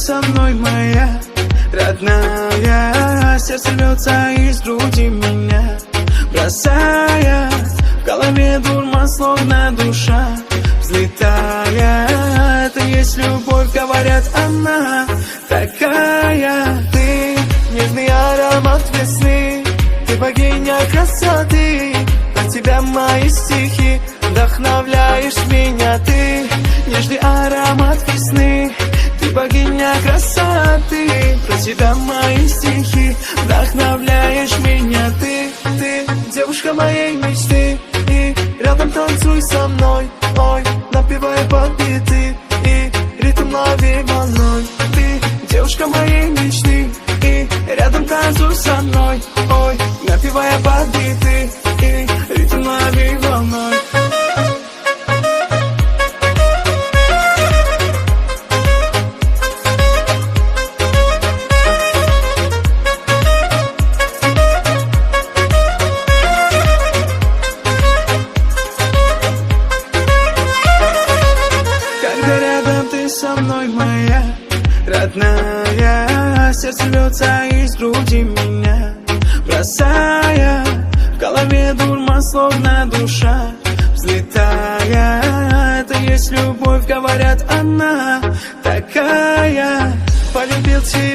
со мной, моя родная. Сердце рвется из груди меня, бросая в голове дурман, словно душа взлетая. Это есть любовь, говорят, она такая. Ты нежный аромат весны, ты богиня красоты. Про тебя мои стихи, вдохновляешь меня. Ты нежный аромат весны, ты богиня красоты. Про тебя мои стихи, вдохновляешь меня. Ты девушка моей мечты, и рядом танцуй со мной. Ой, напевай под биты, и ритм лови волной. Ты девушка моей мечты, и рядом танцуй со мной. Ой, напевая под биты, и ритм лови волной. Когда рядом ты со мной, моя родная, сердце рвется из груди меня, бросая в голове дурман, словно душа взлетая. Это есть любовь, говорят, она такая. Полюбил тебя.